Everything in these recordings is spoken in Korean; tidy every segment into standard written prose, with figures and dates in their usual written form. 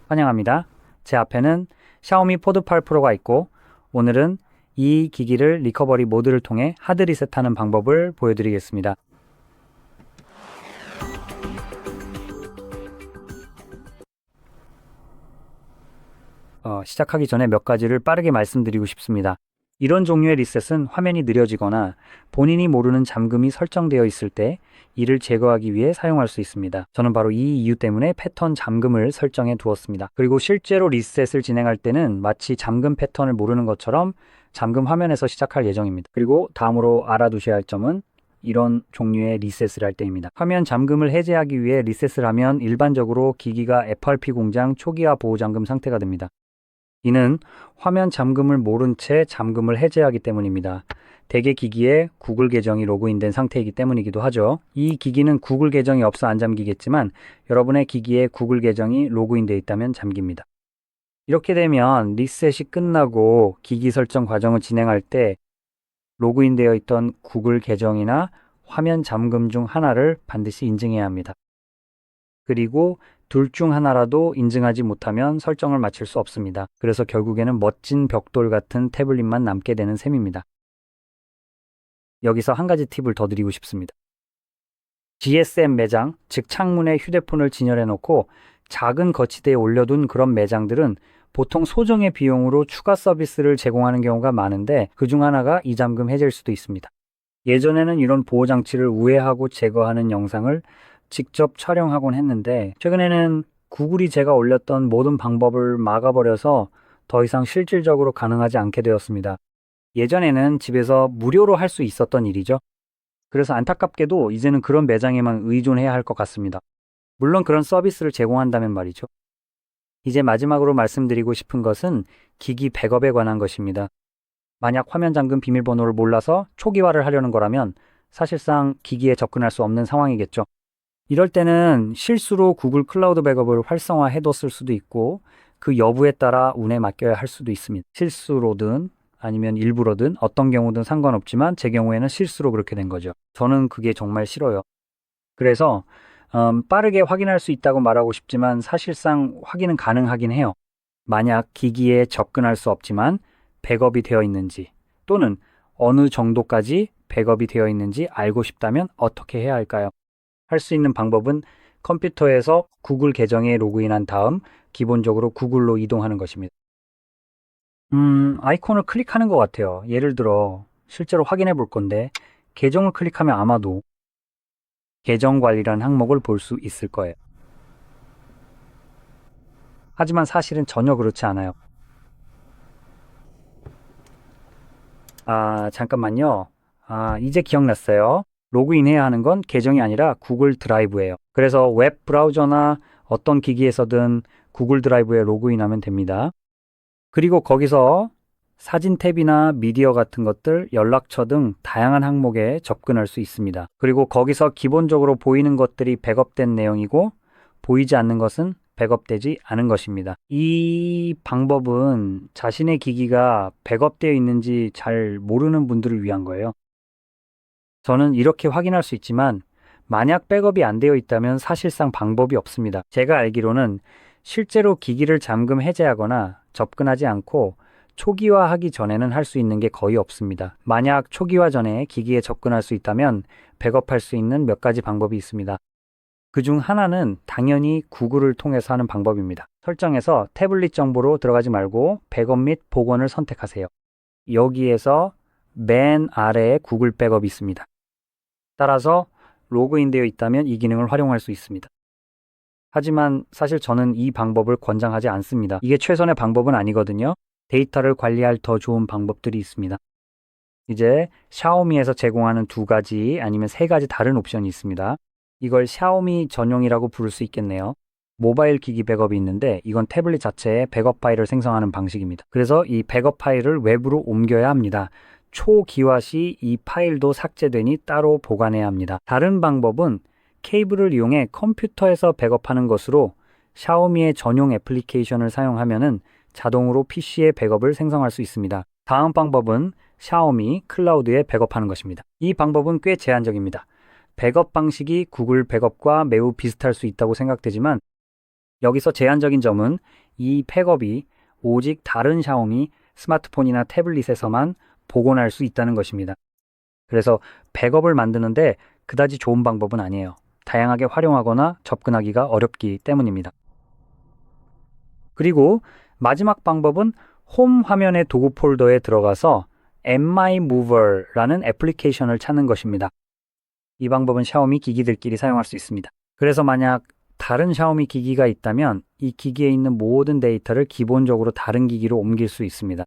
환영합니다. 제 앞에는 샤오미 포드 8 프로가 있고 오늘은 이 기기를 리커버리 모드를 통해 하드 리셋하는 방법을 보여드리겠습니다. 시작하기 전에 몇 가지를 빠르게 말씀드리고 싶습니다. 이런 종류의 리셋은 화면이 느려지거나 본인이 모르는 잠금이 설정되어 있을 때 이를 제거하기 위해 사용할 수 있습니다. 저는 바로 이 이유 때문에 패턴 잠금을 설정해 두었습니다. 그리고 실제로 리셋을 진행할 때는 마치 잠금 패턴을 모르는 것처럼 잠금 화면에서 시작할 예정입니다. 그리고 다음으로 알아두셔야 할 점은 이런 종류의 리셋을 할 때입니다. 화면 잠금을 해제하기 위해 리셋을 하면 일반적으로 기기가 FRP 공장 초기화 보호 잠금 상태가 됩니다. 이는 화면 잠금을 모른 채 잠금을 해제하기 때문입니다. 대개 기기에 구글 계정이 로그인된 상태이기 때문이기도 하죠. 이 기기는 구글 계정이 없어 안 잠기겠지만 여러분의 기기에 구글 계정이 로그인되어 있다면 잠깁니다. 이렇게 되면 리셋이 끝나고 기기 설정 과정을 진행할 때 로그인되어 있던 구글 계정이나 화면 잠금 중 하나를 반드시 인증해야 합니다. 그리고 둘 중 하나라도 인증하지 못하면 설정을 마칠 수 없습니다. 그래서 결국에는 멋진 벽돌 같은 태블릿만 남게 되는 셈입니다. 여기서 한 가지 팁을 더 드리고 싶습니다. GSM 매장, 즉 창문에 휴대폰을 진열해 놓고 작은 거치대에 올려둔 그런 매장들은 보통 소정의 비용으로 추가 서비스를 제공하는 경우가 많은데 그중 하나가 이 잠금 해제일 수도 있습니다. 예전에는 이런 보호장치를 우회하고 제거하는 영상을 직접 촬영하곤 했는데 최근에는 구글이 제가 올렸던 모든 방법을 막아버려서 더 이상 실질적으로 가능하지 않게 되었습니다. 예전에는 집에서 무료로 할 수 있었던 일이죠. 그래서 안타깝게도 이제는 그런 매장에만 의존해야 할 것 같습니다. 물론 그런 서비스를 제공한다면 말이죠. 이제 마지막으로 말씀드리고 싶은 것은 기기 백업에 관한 것입니다. 만약 화면 잠금 비밀번호를 몰라서 초기화를 하려는 거라면 사실상 기기에 접근할 수 없는 상황이겠죠. 이럴 때는 실수로 구글 클라우드 백업을 활성화해뒀을 수도 있고 그 여부에 따라 운에 맡겨야 할 수도 있습니다. 실수로든 아니면 일부러든 어떤 경우든 상관없지만 제 경우에는 실수로 그렇게 된 거죠. 저는 그게 정말 싫어요. 그래서 빠르게 확인할 수 있다고 말하고 싶지만 사실상 확인은 가능하긴 해요. 만약 기기에 접근할 수 없지만 백업이 되어 있는지 또는 어느 정도까지 백업이 되어 있는지 알고 싶다면 어떻게 해야 할까요? 할 수 있는 방법은 컴퓨터에서 구글 계정에 로그인한 다음 기본적으로 구글로 이동하는 것입니다. 아이콘을 클릭하는 것 같아요. 예를 들어 실제로 확인해 볼 건데 계정을 클릭하면 아마도 계정 관리라는 항목을 볼 수 있을 거예요. 하지만 사실은 전혀 그렇지 않아요. 잠깐만요. 이제 기억났어요. 로그인해야 하는 건 계정이 아니라 구글 드라이브예요. 그래서 웹 브라우저나 어떤 기기에서든 구글 드라이브에 로그인하면 됩니다. 그리고 거기서 사진 탭이나 미디어 같은 것들, 연락처 등 다양한 항목에 접근할 수 있습니다. 그리고 거기서 기본적으로 보이는 것들이 백업된 내용이고 보이지 않는 것은 백업되지 않은 것입니다. 이 방법은 자신의 기기가 백업되어 있는지 잘 모르는 분들을 위한 거예요. 저는 이렇게 확인할 수 있지만 만약 백업이 안 되어 있다면 사실상 방법이 없습니다. 제가 알기로는 실제로 기기를 잠금 해제하거나 접근하지 않고 초기화하기 전에는 할 수 있는 게 거의 없습니다. 만약 초기화 전에 기기에 접근할 수 있다면 백업할 수 있는 몇 가지 방법이 있습니다. 그중 하나는 당연히 구글을 통해서 하는 방법입니다. 설정에서 태블릿 정보로 들어가지 말고 백업 및 복원을 선택하세요. 여기에서 맨 아래에 구글 백업이 있습니다. 따라서 로그인되어 있다면 이 기능을 활용할 수 있습니다. 하지만 사실 저는 이 방법을 권장하지 않습니다. 이게 최선의 방법은 아니거든요. 데이터를 관리할 더 좋은 방법들이 있습니다. 이제 샤오미에서 제공하는 2가지 아니면 3가지 다른 옵션이 있습니다. 이걸 샤오미 전용이라고 부를 수 있겠네요. 모바일 기기 백업이 있는데 이건 태블릿 자체에 백업 파일을 생성하는 방식입니다. 그래서 이 백업 파일을 외부로 옮겨야 합니다. 초기화 시 이 파일도 삭제되니 따로 보관해야 합니다. 다른 방법은 케이블을 이용해 컴퓨터에서 백업하는 것으로 샤오미의 전용 애플리케이션을 사용하면 자동으로 PC에 백업을 생성할 수 있습니다. 다음 방법은 샤오미 클라우드에 백업하는 것입니다. 이 방법은 꽤 제한적입니다. 백업 방식이 구글 백업과 매우 비슷할 수 있다고 생각되지만 여기서 제한적인 점은 이 팩업이 오직 다른 샤오미 스마트폰이나 태블릿에서만 복원할 수 있다는 것입니다. 그래서 백업을 만드는데 그다지 좋은 방법은 아니에요. 다양하게 활용하거나 접근하기가 어렵기 때문입니다. 그리고 마지막 방법은 홈 화면의 도구 폴더에 들어가서 MImover라는 애플리케이션을 찾는 것입니다. 이 방법은 샤오미 기기들끼리 사용할 수 있습니다. 그래서 만약 다른 샤오미 기기가 있다면 이 기기에 있는 모든 데이터를 기본적으로 다른 기기로 옮길 수 있습니다.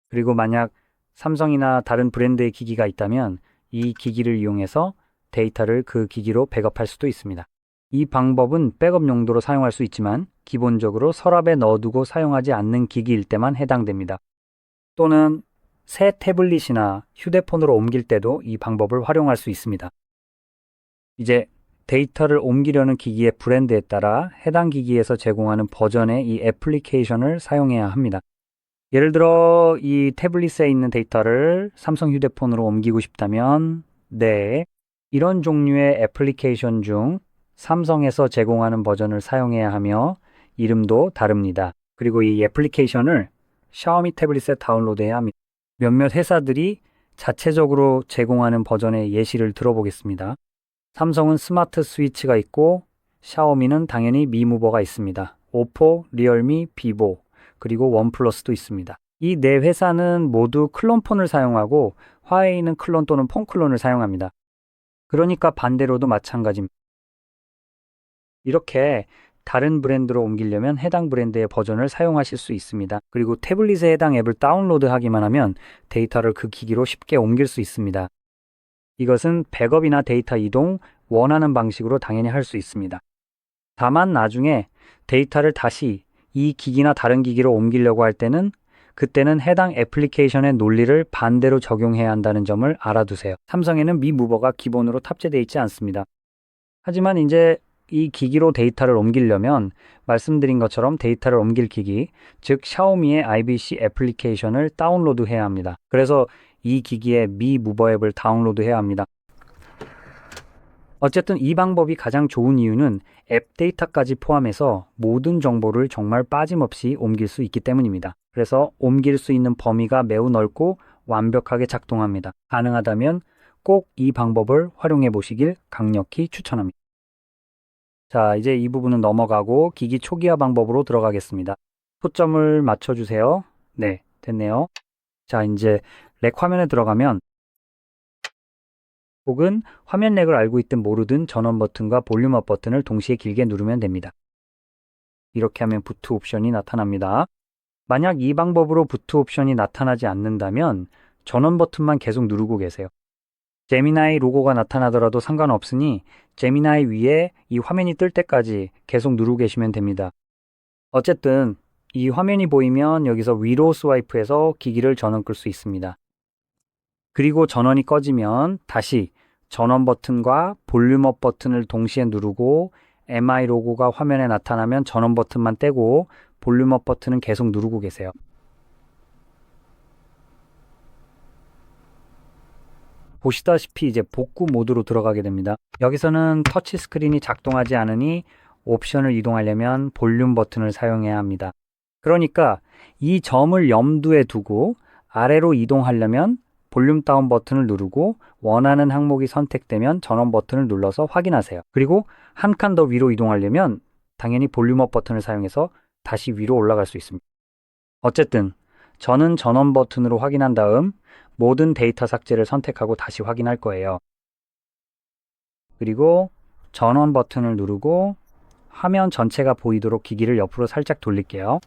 그리고 만약 삼성이나 다른 브랜드의 기기가 있다면 이 기기를 이용해서 데이터를 그 기기로 백업할 수도 있습니다. 이 방법은 백업 용도로 사용할 수 있지만 기본적으로 서랍에 넣어두고 사용하지 않는 기기일 때만 해당됩니다. 또는 새 태블릿이나 휴대폰으로 옮길 때도 이 방법을 활용할 수 있습니다. 이제 데이터를 옮기려는 기기의 브랜드에 따라 해당 기기에서 제공하는 버전의 이 애플리케이션을 사용해야 합니다. 예를 들어 이 태블릿에 있는 데이터를 삼성 휴대폰으로 옮기고 싶다면 네, 이런 종류의 애플리케이션 중 삼성에서 제공하는 버전을 사용해야 하며 이름도 다릅니다. 그리고 이 애플리케이션을 샤오미 태블릿에 다운로드해야 합니다. 몇몇 회사들이 자체적으로 제공하는 버전의 예시를 들어보겠습니다. 삼성은 스마트 스위치가 있고 샤오미는 당연히 미무버가 있습니다. 오포, 리얼미, 비보, 그리고 원플러스도 있습니다. 이 네 회사는 모두 클론폰을 사용하고 화웨이는 클론 또는 폰클론을 사용합니다. 그러니까 반대로도 마찬가지입니다. 이렇게 다른 브랜드로 옮기려면 해당 브랜드의 버전을 사용하실 수 있습니다. 그리고 태블릿에 해당 앱을 다운로드하기만 하면 데이터를 그 기기로 쉽게 옮길 수 있습니다. 이것은 백업이나 데이터 이동 원하는 방식으로 당연히 할 수 있습니다. 다만 나중에 데이터를 다시 이 기기나 다른 기기로 옮기려고 할 때는 그때는 해당 애플리케이션의 논리를 반대로 적용해야 한다는 점을 알아두세요. 삼성에는 미무버가 기본으로 탑재되어 있지 않습니다. 하지만 이제 이 기기로 데이터를 옮기려면 말씀드린 것처럼 데이터를 옮길 기기, 즉 샤오미의 IBC 애플리케이션을 다운로드해야 합니다. 그래서 이 기기에 미무버 앱을 다운로드해야 합니다. 어쨌든 이 방법이 가장 좋은 이유는 앱 데이터까지 포함해서 모든 정보를 정말 빠짐없이 옮길 수 있기 때문입니다. 그래서 옮길 수 있는 범위가 매우 넓고 완벽하게 작동합니다. 가능하다면 꼭 이 방법을 활용해 보시길 강력히 추천합니다. 자, 이제 이 부분은 넘어가고 기기 초기화 방법으로 들어가겠습니다. 초점을 맞춰주세요. 네, 됐네요. 자, 이제 렉 화면에 들어가면 혹은 화면 렉을 알고 있든 모르든 전원 버튼과 볼륨업 버튼을 동시에 길게 누르면 됩니다. 이렇게 하면 부트 옵션이 나타납니다. 만약 이 방법으로 부트 옵션이 나타나지 않는다면 전원 버튼만 계속 누르고 계세요. 제미나이 로고가 나타나더라도 상관없으니 제미나이 위에 이 화면이 뜰 때까지 계속 누르고 계시면 됩니다. 어쨌든 이 화면이 보이면 여기서 위로 스와이프해서 기기를 전원 끌 수 있습니다. 그리고 전원이 꺼지면 다시 전원 버튼과 볼륨업 버튼을 동시에 누르고 MI 로고가 화면에 나타나면 전원 버튼만 떼고 볼륨업 버튼은 계속 누르고 계세요. 보시다시피 이제 복구 모드로 들어가게 됩니다. 여기서는 터치 스크린이 작동하지 않으니 옵션을 이동하려면 볼륨 버튼을 사용해야 합니다. 그러니까 이 점을 염두에 두고 아래로 이동하려면 볼륨 다운 버튼을 누르고 원하는 항목이 선택되면 전원 버튼을 눌러서 확인하세요. 그리고 한 칸 더 위로 이동하려면 당연히 볼륨업 버튼을 사용해서 다시 위로 올라갈 수 있습니다. 어쨌든 저는 전원 버튼으로 확인한 다음 모든 데이터 삭제를 선택하고 다시 확인할 거예요. 그리고 전원 버튼을 누르고 화면 전체가 보이도록 기기를 옆으로 살짝 돌릴게요.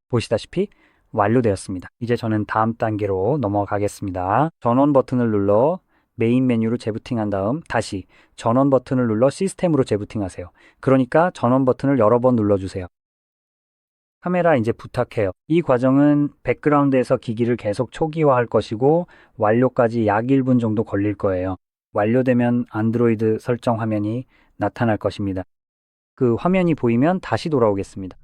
보시다시피 완료되었습니다. 이제 저는 다음 단계로 넘어가겠습니다. 전원 버튼을 눌러 메인 메뉴로 재부팅한 다음 다시 전원 버튼을 눌러 시스템으로 재부팅하세요. 그러니까 전원 버튼을 여러 번 눌러주세요. 카메라 이제 부탁해요. 이 과정은 백그라운드에서 기기를 계속 초기화할 것이고 완료까지 약 1분 정도 걸릴 거예요. 완료되면 안드로이드 설정 화면이 나타날 것입니다. 그 화면이 보이면 다시 돌아오겠습니다.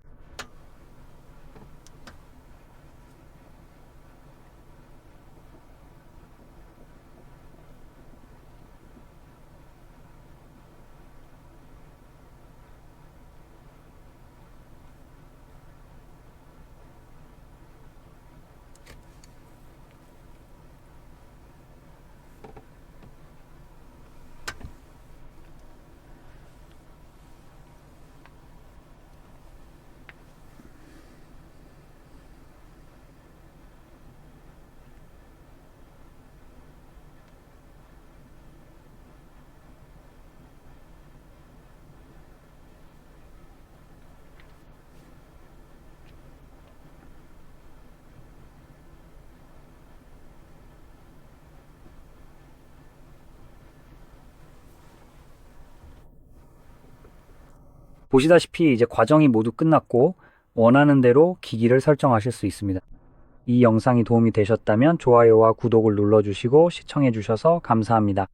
보시다시피 이제 과정이 모두 끝났고 원하는 대로 기기를 설정하실 수 있습니다. 이 영상이 도움이 되셨다면 좋아요와 구독을 눌러주시고 시청해주셔서 감사합니다.